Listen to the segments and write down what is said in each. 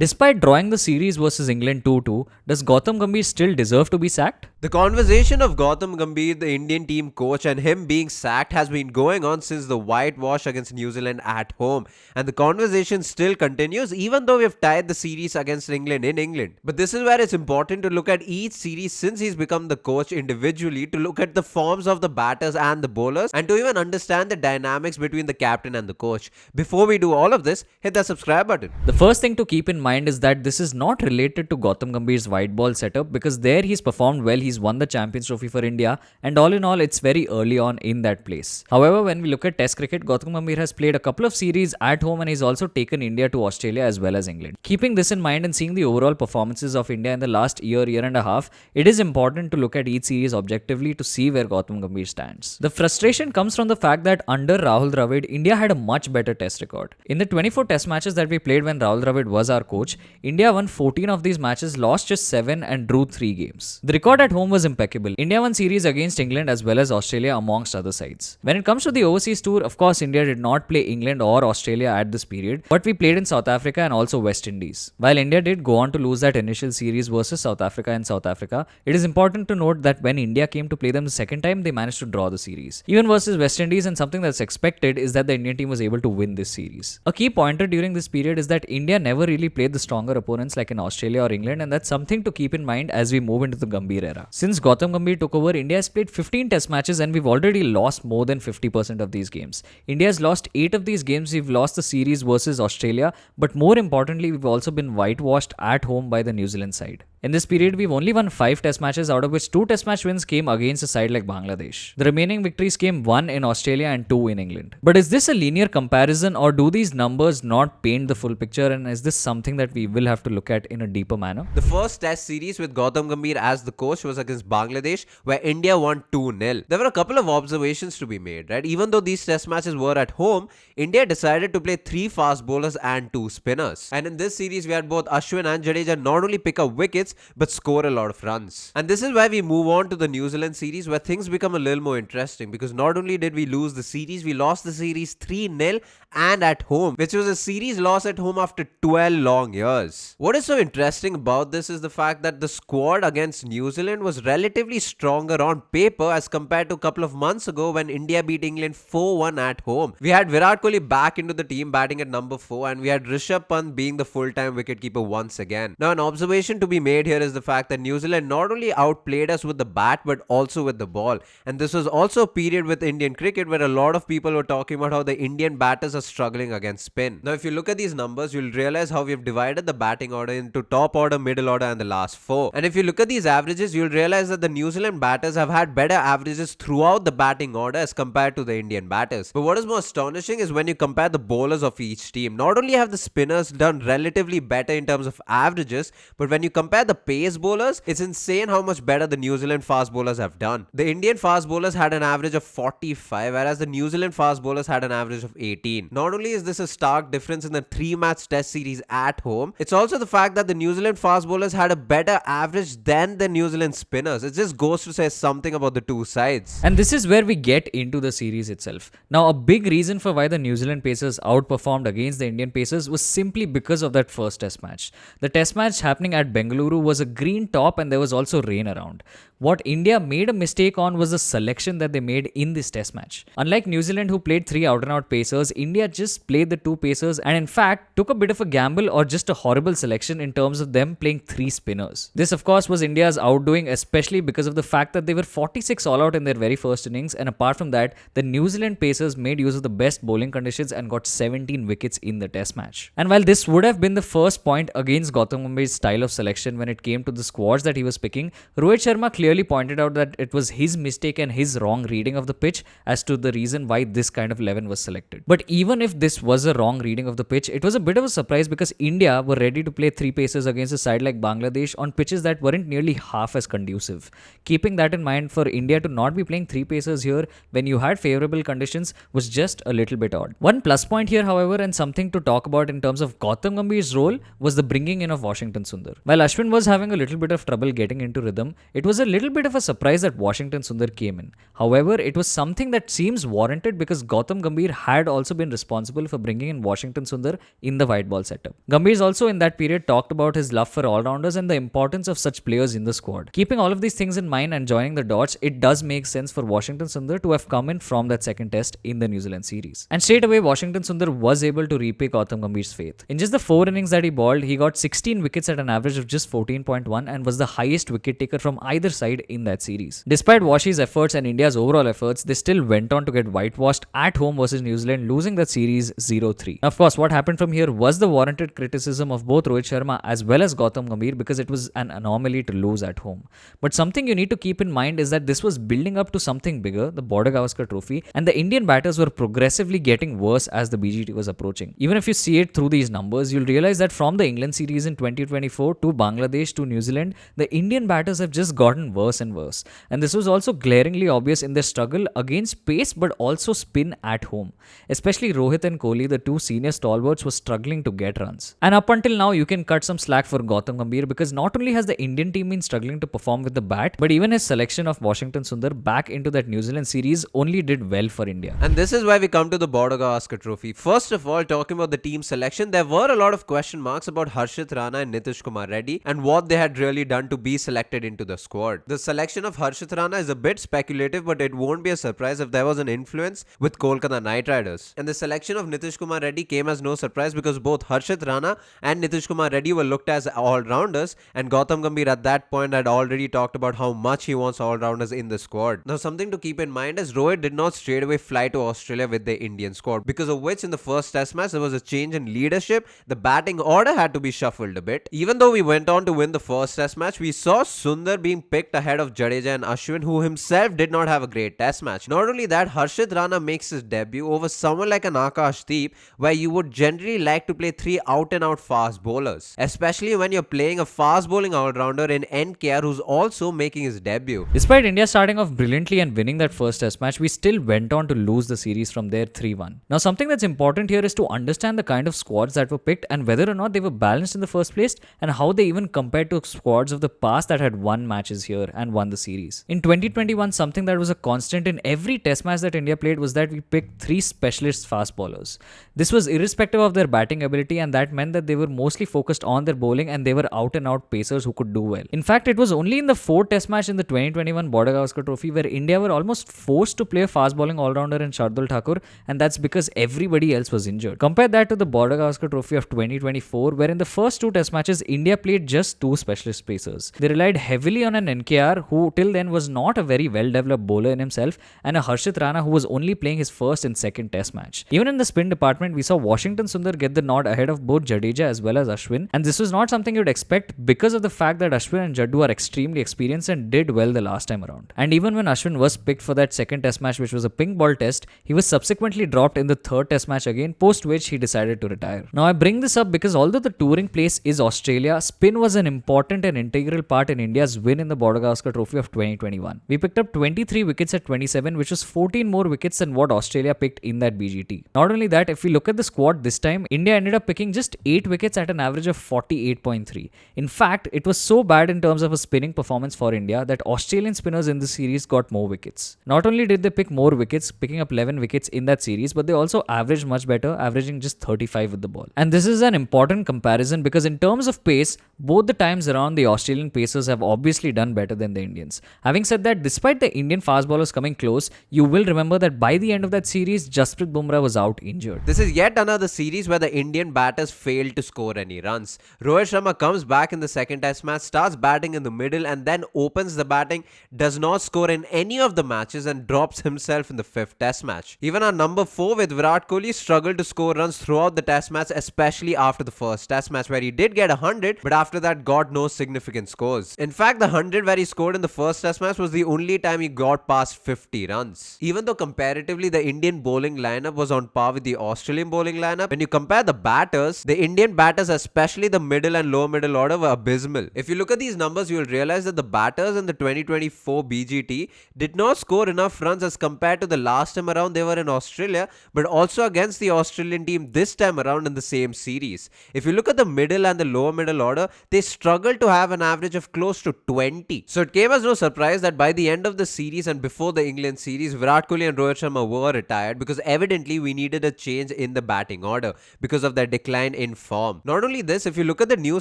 Despite drawing the series versus England 2-2, does Gautam Gambhir still deserve to be sacked? The conversation of Gautam Gambhir, the Indian team coach, and him being sacked has been going on since the whitewash against New Zealand at home. And the conversation still continues even though we've tied the series against England in England. But this is where it's important to look at each series since he's become the coach individually, to look at the forms of the batters and the bowlers, and to even understand the dynamics between the captain and the coach. Before we do all of this, hit the subscribe button. The first thing to keep in mind is that this is not related to Gautam Gambhir's white ball setup, because there he's performed well. He's won the Champions Trophy for India, and all in all, it's very early on in that place. However, when we look at Test cricket, Gautam Gambhir has played a couple of series at home, and he's also taken India to Australia as well as England. Keeping this in mind and seeing the overall performances of India in the last year and a half, it is important to look at each series objectively to see where Gautam Gambhir stands. The frustration comes from the fact that under Rahul Dravid, India had a much better Test record. In the 24 Test matches that we played when Rahul Dravid was our coach, India won 14 of these matches, lost just 7 and drew 3 games. The record at home was impeccable. India won series against England as well as Australia amongst other sides. When it comes to the overseas tour, of course India did not play England or Australia at this period, but we played in South Africa and also West Indies. While India did go on to lose that initial series versus South Africa in South Africa, it is important to note that when India came to play them the second time, they managed to draw the series. Even versus West Indies, and something that's expected is that the Indian team was able to win this series. A key pointer during this period is that India never really played the stronger opponents like in Australia or England, and that's something to keep in mind as we move into the Gambhir era. Since Gautam Gambhir took over, India has played 15 Test matches and we've already lost more than 50% of these games. India has lost 8 of these games. We've lost the series versus Australia, but more importantly, we've also been whitewashed at home by the New Zealand side. In this period, we've only won 5 Test matches, out of which 2 Test match wins came against a side like Bangladesh. The remaining victories came 1 in Australia and 2 in England. But is this a linear comparison, or do these numbers not paint the full picture, and is this something that we will have to look at in a deeper manner? The first Test series with Gautam Gambhir as the coach was against Bangladesh, where India won 2-0. There were a couple of observations to be made, right? Even though these Test matches were at home, India decided to play 3 fast bowlers and 2 spinners. And in this series, we had both Ashwin and Jadeja not only pick up wickets, but score a lot of runs. And this is why we move on to the New Zealand series, where things become a little more interesting, because not only did we lose the series, we lost the series 3-0 and at home, which was a series loss at home after 12 long years. What is so interesting about this is the fact that the squad against New Zealand was relatively stronger on paper as compared to a couple of months ago when India beat England 4-1 at home. We had Virat Kohli back into the team batting at number 4, and we had Rishabh Pant being the full-time wicketkeeper once again. Now, an observation to be made here is the fact that New Zealand not only outplayed us with the bat but also with the ball. And this was also a period with Indian cricket where a lot of people were talking about how the Indian batters are struggling against spin. Now, if you look at these numbers, you'll realize how we've divided the batting order into top order, middle order, and the last 4. And if you look at these averages, you'll realize that the New Zealand batters have had better averages throughout the batting order as compared to the Indian batters. But what is more astonishing is when you compare the bowlers of each team. Not only have the spinners done relatively better in terms of averages, but when you compare the pace bowlers, it's insane how much better the New Zealand fast bowlers have done. The Indian fast bowlers had an average of 45, whereas the New Zealand fast bowlers had an average of 18. Not only is this a stark difference in the 3-match Test series at home, it's also the fact that the New Zealand fast bowlers had a better average than the New Zealand spinners. It just goes to say something about the two sides. And this is where we get into the series itself. Now, a big reason for why the New Zealand Pacers outperformed against the Indian Pacers was simply because of that first Test match. The Test match happening at Bengaluru was a green top and there was also rain around. What India made a mistake on was the selection that they made in this Test match. Unlike New Zealand, who played 3 out-and-out pacers, India just played the 2 pacers and in fact took a bit of a gamble, or just a horrible selection, in terms of them playing 3 spinners. This of course was India's outdoing, especially because of the fact that they were 46 all out in their very first innings, and apart from that, the New Zealand pacers made use of the best bowling conditions and got 17 wickets in the Test match. And while this would have been the first point against Gautam Gambhir's style of selection when it came to the squads that he was picking, Rohit Sharma clearly pointed out that it was his mistake and his wrong reading of the pitch as to the reason why this kind of 11 was selected. But even if this was a wrong reading of the pitch, it was a bit of a surprise because India were ready to play 3 pacers against a side like Bangladesh on pitches that weren't nearly half as conducive. Keeping that in mind, for India to not be playing 3 pacers here when you had favourable conditions was just a little bit odd. One plus point here, however, and something to talk about in terms of Gautam Gambhir's role, was the bringing in of Washington Sundar. While Ashwin was having a little bit of trouble getting into rhythm, it was a little bit of a surprise that Washington Sundar came in. However, it was something that seems warranted because Gautam Gambhir had also been responsible for bringing in Washington Sundar in the white ball setup. Gambhir Gambhir also in that period talked about his love for all-rounders and the importance of such players in the squad. Keeping all of these things in mind and joining the dots, it does make sense for Washington Sundar to have come in from that second test in the New Zealand series. And straight away, Washington Sundar was able to repay Gautam Gambhir's faith. In just the 4 innings that he bowled, he got 16 wickets at an average of just 14.1 and was the highest wicket taker from either side in that series. Despite Washi's efforts and India's overall efforts, they still went on to get whitewashed at home versus New Zealand, losing that series 0-3. Of course, what happened from here was the warranted criticism of both Rohit Sharma as well as Gautam Gambhir because it was an anomaly to lose at home. But something you need to keep in mind is that this was building up to something bigger, the Border Gavaskar Trophy, and the Indian batters were progressively getting worse as the BGT was approaching. Even if you see it through these numbers, you'll realize that from the England series in 2024 to Bangladesh to New Zealand, the Indian batters have just gotten worse and worse. And this was also glaringly obvious in their struggle against pace but also spin at home. Especially Rohit and Kohli, the two senior stalwarts, were struggling to get runs. And up until now, you can cut some slack for Gautam Gambhir because not only has the Indian team been struggling to perform with the bat, but even his selection of Washington Sundar back into that New Zealand series only did well for India. And this is why we come to the Border Gavaskar Trophy. First of all, talking about the team selection, there were a lot of question marks about Harshit Rana and Nitish Kumar Reddy and what they had really done to be selected into the squad. The selection of Harshit Rana is a bit speculative, but it won't be a surprise if there was an influence with Kolkata Knight Riders. And the selection of Nitish Kumar Reddy came as no surprise because both Harshit Rana and Nitish Kumar Reddy were looked as all-rounders, and Gautam Gambhir at that point had already talked about how much he wants all-rounders in the squad. Now, something to keep in mind is Rohit did not straight away fly to Australia with the Indian squad, because of which in the first test match there was a change in leadership. The batting order had to be shuffled a bit. Even though we went on to win the first test match, we saw Sundar being picked ahead of Jadeja and Ashwin, who himself did not have a great test match. Not only that, Harshit Rana makes his debut over someone like an Akash Deep, where you would generally like to play 3 out-and-out fast bowlers, especially when you're playing a fast bowling all-rounder in NKR who's also making his debut. Despite India starting off brilliantly and winning that first test match, we still went on to lose the series from there 3-1. Now, something that's important here is to understand the kind of squads that were picked and whether or not they were balanced in the first place and how they even compared to squads of the past that had won matches here and won the series. In 2021, something that was a constant in every test match that India played was that we picked 3 specialist fast bowlers. This was irrespective of their batting ability, and that meant that they were mostly focused on their bowling and they were out and out pacers who could do well. In fact, it was only in the 4th test match in the 2021 Border Gavaskar Trophy where India were almost forced to play a fast bowling all-rounder in Shardul Thakur, and that's because everybody else was injured. Compare that to the Border Gavaskar Trophy of 2024 where in the first 2 test matches India played just 2 specialist pacers. They relied heavily on an NKR who till then was not a very well-developed bowler in himself, and a Harshit Rana who was only playing his first and second test match. Even in the spin department, we saw Washington Sundar get the nod ahead of both Jadeja as well as Ashwin, and this was not something you'd expect because of the fact that Ashwin and Jaddu are extremely experienced and did well the last time around. And even when Ashwin was picked for that second test match, which was a pink ball test, he was subsequently dropped in the 3rd test match again, post which he decided to retire. Now, I bring this up because although the touring place is Australia, spin was an important and integral part in India's win in the Border Gavaskar Trophy of 2021. We picked up 23 wickets at 27, which was 14 more wickets than what Australia picked in that BGT. Not only that, if we look at the squad this time, India ended up picking just 8 wickets at an average of 48.3. In fact, it was so bad in terms of a spinning performance for India that Australian spinners in the series got more wickets. Not only did they pick more wickets, picking up 11 wickets in that series, but they also averaged much better, averaging just 35 with the ball. And this is an important comparison because in terms of pace, both the times around the Australian pacers have obviously done better than the Indians. Having said that, despite the Indian fast bowlers coming close, you will remember that by the end of that series, Jasprit Bumrah was out injured. This is yet another series where the Indian batters failed to score any runs. Rohit Sharma comes back in the second test match, starts batting in the middle and then opens the batting, does not score in any of the matches and drops himself in the 5th test match. Even our number 4 with Virat Kohli struggled to score runs throughout the test match, especially after the first test match where he did get 100, but after that got no significant scores. In fact, the 100 where he scored in the first test match was the only time he got past 50 runs. Even though comparatively the Indian bowling lineup was on par with the Australian bowling lineup, when you compare the batters, the Indian batters, especially the middle and lower middle order, were abysmal. If you look at these numbers, you will realize that the batters in the 2024 BGT did not score enough runs as compared to the last time around they were in Australia, but also against the Australian team this time around in the same series. If you look at the middle and the lower middle order, they struggled to have an average of close to 20. So it came as no surprise that by the end of the series and before the England series, Virat Kohli and Rohit Sharma were retired because evidently we needed a change in the batting order because of their decline in in form. Not only this, if you look at the new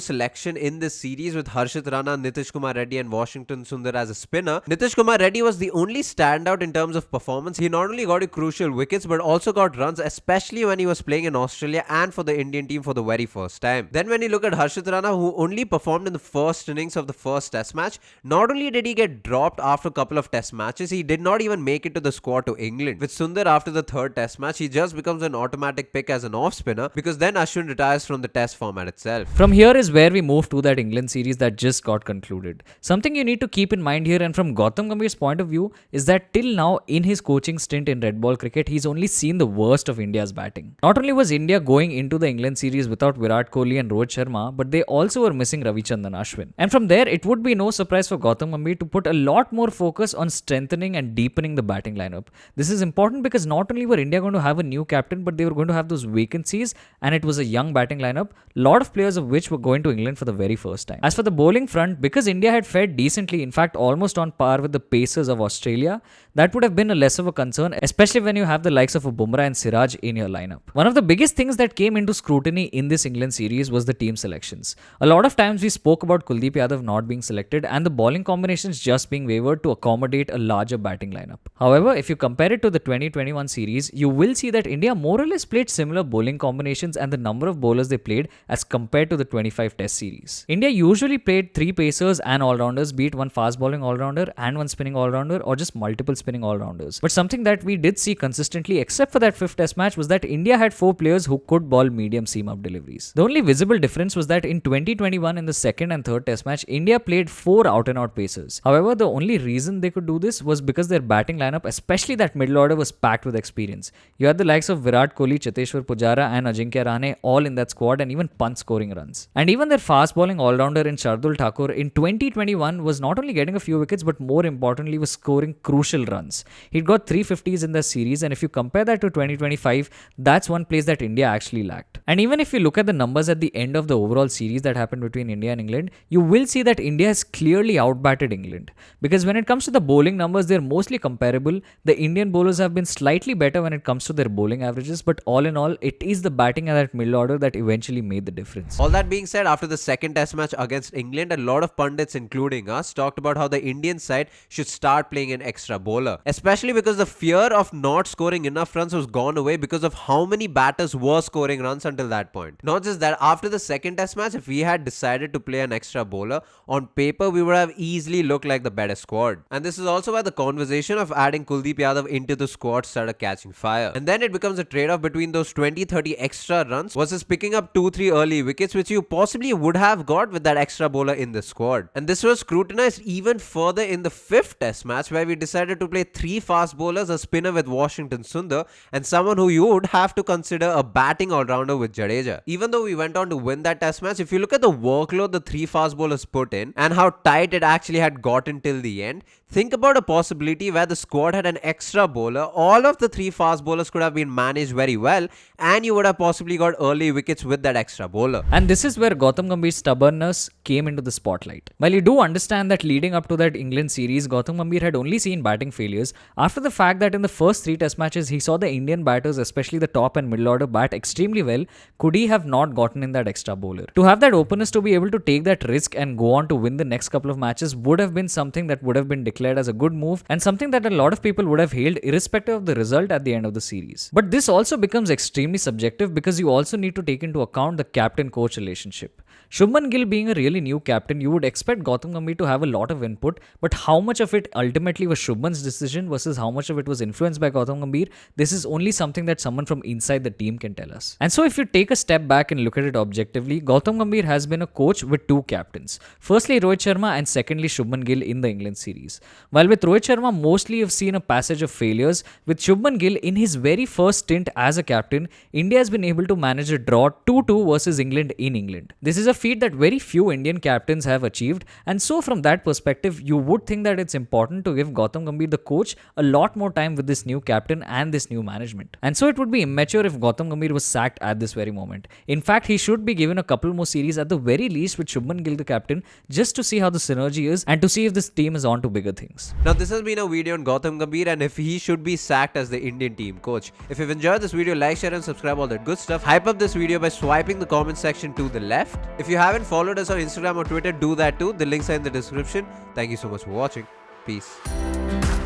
selection in this series with Harshit Rana, Nitish Kumar Reddy and Washington Sundar as a spinner, Nitish Kumar Reddy was the only standout in terms of performance. He not only got you crucial wickets but also got runs, especially when he was playing in Australia and for the Indian team for the very first time. Then when you look at Harshit Rana, who only performed in the first innings of the first test match, not only did he get dropped after a couple of test matches, he did not even make it to the squad to England. With Sundar after the third test match, he just becomes an automatic pick as an off spinner because then Ashwin retires from the test format itself. From here is where we move to that England series that just got concluded. Something you need to keep in mind here, and from Gautam Gambhir's point of view, is that till now in his coaching stint in red ball cricket, he's only seen the worst of India's batting. Not only was India going into the England series without Virat Kohli and Rohit Sharma, but they also were missing Ravichandran Ashwin. And from there, it would be no surprise for Gautam Gambhir to put a lot more focus on strengthening and deepening the batting lineup. This is important because not only were India going to have a new captain, but they were going to have those vacancies, and it was a young batting lineup, a lot of players of which were going to England for the very first time. As for the bowling front, because India had fared decently, in fact almost on par with the Pacers of Australia, that would have been a less of a concern, especially when you have the likes of a Bumrah and Siraj in your lineup. One of the biggest things that came into scrutiny in this England series was the team selections. A lot of times we spoke about Kuldeep Yadav not being selected and the bowling combinations just being wavered to accommodate a larger batting lineup. However, if you compare it to the 2021 series, you will see that India more or less played similar bowling combinations and the number of bowlers they played as compared to the 25 test series. India usually played 3 pacers and all-rounders, be it one fast bowling all-rounder and one spinning all-rounder or just multiple spinning all-rounders. But something that we did see consistently except for that 5th test match was that India had 4 players who could bowl medium seam-up deliveries. The only visible difference was that in 2021 in the 2nd and 3rd test match, India played 4 out-and-out pacers. However, the only reason they could do this was because their batting lineup, especially that middle order, was packed with experience. You had the likes of Virat Kohli, Cheteshwar Pujara and Ajinkya Rahane all in that squad and even Pant scoring runs. And even their fast bowling all-rounder in Shardul Thakur in 2021 was not only getting a few wickets but more importantly was scoring crucial runs. He'd got 350s in the series, and if you compare that to 2025, that's one place that India actually lacked. And even if you look at the numbers at the end of the overall series that happened between India and England, you will see that India has clearly outbatted England. Because when it comes to the bowling numbers, they're mostly comparable. The Indian bowlers have been slightly better when it comes to their bowling averages, but all in all, it is the batting at that middle order that eventually made the difference. All that being said, after the 2nd test match against England, a lot of pundits, including us, talked about how the Indian side should start playing an extra bowler. Especially because the fear of not scoring enough runs was gone away because of how many batters were scoring runs until that point. Not just that, after the 2nd test match, if we had decided to play an extra bowler, on paper we would have easily looked like the better squad. And this is also where the conversation of adding Kuldeep Yadav into the squad started catching fire. And then it becomes a trade-off between those 20-30 extra runs versus picking up 2-3 early wickets, which you possibly would have got with that extra bowler in the squad. And this was scrutinized even further in the 5th test match, where we decided to play 3 fast bowlers, a spinner with Washington Sundar, and someone who you would have to consider a batting all-rounder with Jadeja. Even though we went on to win that test match, if you look at the workload the 3 fast bowlers put in and how tight it actually had gotten till the end, think about a possibility where the squad had an extra bowler. All of the 3 fast bowlers could have been managed very well, and you would have possibly got early wickets with that extra bowler. And this is where Gautam Gambhir's stubbornness came into the spotlight. While you do understand that leading up to that England series, Gautam Gambhir had only seen batting failures, after the fact that in the first 3 test matches he saw the Indian batters, especially the top and middle order, bat extremely well, could he have not gotten in that extra bowler? To have that openness to be able to take that risk and go on to win the next couple of matches would have been something that would have been declared as a good move, and something that a lot of people would have hailed irrespective of the result at the end of the series. But this also becomes extremely subjective because you also need to take into account the captain-coach relationship. Shubman Gill being a really new captain, you would expect Gautam Gambhir to have a lot of input, but how much of it ultimately was Shubman's decision versus how much of it was influenced by Gautam Gambhir, this is only something that someone from inside the team can tell us. And so if you take a step back and look at it objectively, Gautam Gambhir has been a coach with 2 captains. Firstly Rohit Sharma and secondly Shubman Gill in the England series. While with Rohit Sharma mostly you've seen a passage of failures, with Shubman Gill in his very first stint as a captain, India has been able to manage a draw 2-2 versus England in England. This is a feat that very few Indian captains have achieved. And so from that perspective, you would think that it's important to give Gautam Gambhir, the coach, a lot more time with this new captain and this new management. And so it would be immature if Gautam Gambhir was sacked at this very moment. In fact, he should be given a couple more series at the very least with Shubman Gill, the captain, just to see how the synergy is and to see if this team is on to bigger things. Now, this has been a video on Gautam Gambhir and if he should be sacked as the Indian team coach. If you've enjoyed this video, like, share and subscribe, all that good stuff. Hype up this video by swiping the comment section to the left. If you haven't followed us on Instagram or Twitter, do that too. The links are in the description. Thank you so much for watching. Peace.